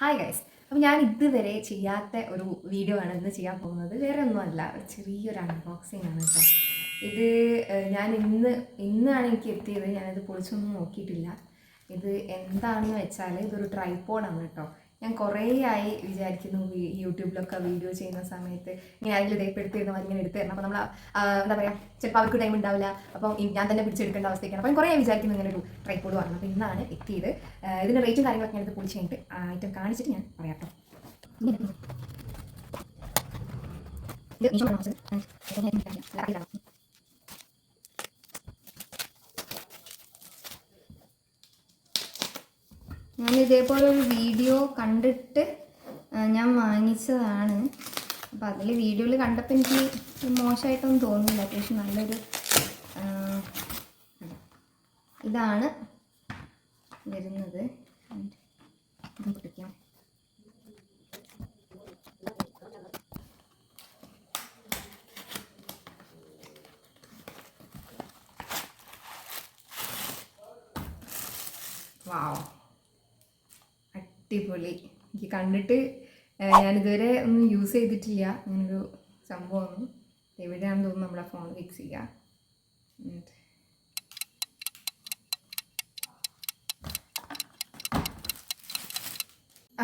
Hi guys. അപ്പോൾ ഞാൻ ഇതുവരെ ചെയ്യാത്ത ഒരു വീഡിയോ ആണ് ഇന്ന് ചെയ്യാൻ പോകുന്നത്. വേറെ ഒന്നുമല്ല, ചെറിയൊരു അൺബോക്സിങ് ആണ് കേട്ടോ. ഇത് ഞാൻ ഇന്നാണ് എനിക്ക് എത്തിയത്. ഞാനത് പൊളിച്ചൊന്നും നോക്കിയിട്ടില്ല. ഇത് എന്താണെന്ന് വെച്ചാൽ ഇതൊരു ട്രൈപോഡാണ് കേട്ടോ. ഞാൻ കുറേ ആയി വിചാരിക്കുന്നു യൂട്യൂബിലൊക്കെ വീഡിയോ ചെയ്യുന്ന സമയത്ത് ഇങ്ങനെ ആരെങ്കിലും ഇതേപ്പെടുത്തി തരുന്ന ഇങ്ങനെ എടുത്ത് തരണം. അപ്പോൾ നമ്മൾ എന്താ പറയുക, ചിലപ്പോൾ അവർക്ക് ടൈം ഉണ്ടാവില്ല. അപ്പം ഞാൻ തന്നെ പിടിച്ചെടുക്കേണ്ട അവസ്ഥയ്ക്കാണ്. അപ്പം കുറേ വിചാരിക്കുന്നു ഇങ്ങനെ ഒരു ട്രൈപോഡ് വാങ്ങണം. അപ്പോൾ ഇന്നാണ് എത്തിയത്. ഇതിൻ്റെ റേറ്റും കാര്യങ്ങളൊക്കെ ഞാൻ ഇത് പൊളിച്ച് കഴിഞ്ഞിട്ട് ഐറ്റം കാണിച്ചിട്ട് ഞാൻ പറയാം കേട്ടോ. ഞാൻ ഇതേപോലെ ഒരു വീഡിയോ കണ്ടിട്ട് ഞാൻ വാങ്ങിച്ചതാണ്. അപ്പം അതിൽ വീഡിയോയിൽ കണ്ടപ്പോൾ എനിക്ക് മോശമായിട്ടൊന്നും തോന്നുന്നില്ല. അത്യാവശ്യം നല്ലൊരു ഇതാണ് വരുന്നത്. ഇത് പൊട്ടിക്കാം. വാവ്, അടിപൊളി. എനിക്ക് കണ്ടിട്ട് ഞാനിതുവരെ ഒന്നും യൂസ് ചെയ്തിട്ടില്ല അങ്ങനൊരു സംഭവമൊന്നും. എവിടെയാണെന്ന് തോന്നുന്നു നമ്മളെ ഫോൺ ഫിക്സ് ചെയ്യുക.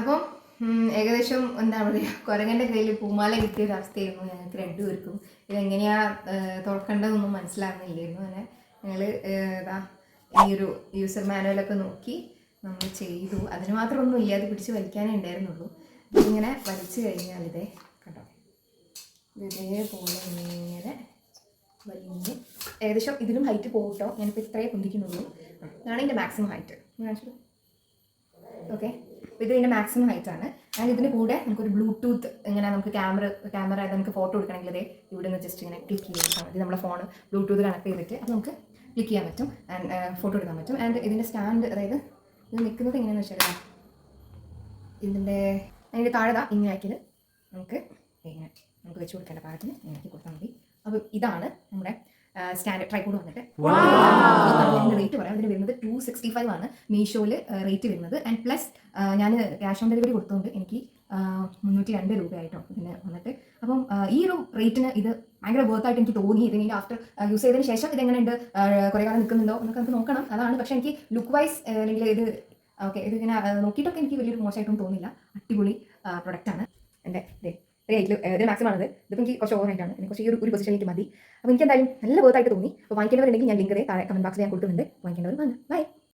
അപ്പം ഏകദേശം എന്താ പറയുക, കുരങ്ങൻ്റെ കയ്യിൽ പൂമാല കിട്ടിയൊരു അവസ്ഥയായിരുന്നു ഞങ്ങൾക്ക് രണ്ടുപേർക്കും. ഇതെങ്ങനെയാണ് തുറക്കേണ്ടതെന്നൊന്നും മനസ്സിലാകുന്നില്ലായിരുന്നു. അങ്ങനെ ഞങ്ങൾ ഈ ഒരു യൂസർ മാനുവലൊക്കെ നോക്കി നമ്മൾ ചെയ്തു. അതിന് മാത്രമൊന്നും ഇല്ല, അത് പിടിച്ച് വലിക്കാനേ ഉണ്ടായിരുന്നുള്ളൂ. ഇങ്ങനെ വലിച്ചു കഴിഞ്ഞാൽ ഇതേ കേട്ടോ, ഇതേപോലെ ഇങ്ങനെ വലിഞ്ഞ് ഏകദേശം ഇതിലും ഹൈറ്റ് പോകും കേട്ടോ. ഞാനിപ്പോൾ ഇത്രയേ പൊന്തിക്കുന്നുള്ളൂ. ഇതാണ് ഇതിൻ്റെ മാക്സിമം ഹൈറ്റ്. ഓക്കെ, ഇത് ഇതിൻ്റെ മാക്സിമം ഹൈറ്റ് ആണ്. ആൻഡ് ഇതിന് കൂടെ നമുക്കൊരു ബ്ലൂടൂത്ത് ഇങ്ങനെ നമുക്ക് ക്യാമറ നമുക്ക് ഫോട്ടോ എടുക്കണമെങ്കിൽ ഇതേ ഇവിടെ നിന്ന് ജസ്റ്റ് ഇങ്ങനെ ക്ലിക്ക് ചെയ്യാം. ഇത് നമ്മുടെ ഫോൺ ബ്ലൂടൂത്ത് കണക്ട് ചെയ്തിട്ട് അത് നമുക്ക് ക്ലിക്ക് ചെയ്യാൻ പറ്റും ആൻഡ് ഫോട്ടോ എടുക്കാൻ പറ്റും. ആൻഡ് ഇതിൻ്റെ സ്റ്റാൻഡ്, അതായത് ഇത് നിൽക്കുന്നത് എങ്ങനെയാണെന്ന് വെച്ചാൽ അതിൻ്റെ താഴെ ഇങ്ങനെ ആക്കിയത് നമുക്ക് വെച്ച് കൊടുക്കേണ്ട പാകത്തിന് ഇങ്ങനെ കൊടുത്താൽ മതി. അപ്പോൾ ഇതാണ് നമ്മുടെ സ്റ്റാൻഡ് ട്രൈപോഡ് വന്നിട്ട്. ഇതിൻ്റെ റേറ്റ് പറയാം. ഇതിന് വരുന്നത് 265 ആണ് മീഷോയിൽ റേറ്റ് വരുന്നത്. ആൻഡ് പ്ലസ് ഞാൻ ക്യാഷ് ഓൺ ഡെലിവറി കൊടുത്തുകൊണ്ട് എനിക്ക് 302 രൂപയായിട്ടോ ഇതിന് വന്നിട്ട്. അപ്പം ഈ ഒരു റേറ്റിന് ഇത് ഭയങ്കര വർത്തായിട്ട് എനിക്ക് തോന്നി. ഇതിന് ആഫ്റ്റർ യൂസ് ചെയ്തതിന് ശേഷം ഇതെങ്ങനെയുണ്ട്, കുറേ കാലം നിൽക്കുന്നുണ്ടോ എന്നൊക്കെ നമുക്ക് നോക്കണം. അതാണ്. പക്ഷേ എനിക്ക് ലുക്ക് വൈസ് അല്ലെങ്കിൽ ഇത് ഓക്കെ, ഇതിങ്ങനെ നോക്കിയിട്ടൊക്കെ എനിക്ക് വലിയൊരു മോശമായിട്ടൊന്നും തോന്നില്ല. അടിപൊളി പ്രൊഡക്റ്റാണ്. എൻ്റെ ഇതിന് മാക്സിമം ആണത്. ഇതിപ്പോൾ എനിക്ക് കുറച്ച് ഓവറായിട്ടാണ്. എനിക്ക് കുറച്ച് ഈ ഒരു പൊസിഷൻ എനിക്ക് മതി. അപ്പോൾ എനിക്ക് എന്തായാലും നല്ല വർത്തായിട്ട് തോന്നി. അപ്പോൾ വാങ്ങിക്കേണ്ടവരുണ്ടെങ്കിൽ ഞാൻ ലിങ്ക് താഴെ കമൻറ്റ് ബോക്സിൽ ഞാൻ കൊടുക്കുന്നുണ്ട്. വാങ്ങിക്കേണ്ടവർ വാങ്ങാം. ബൈ.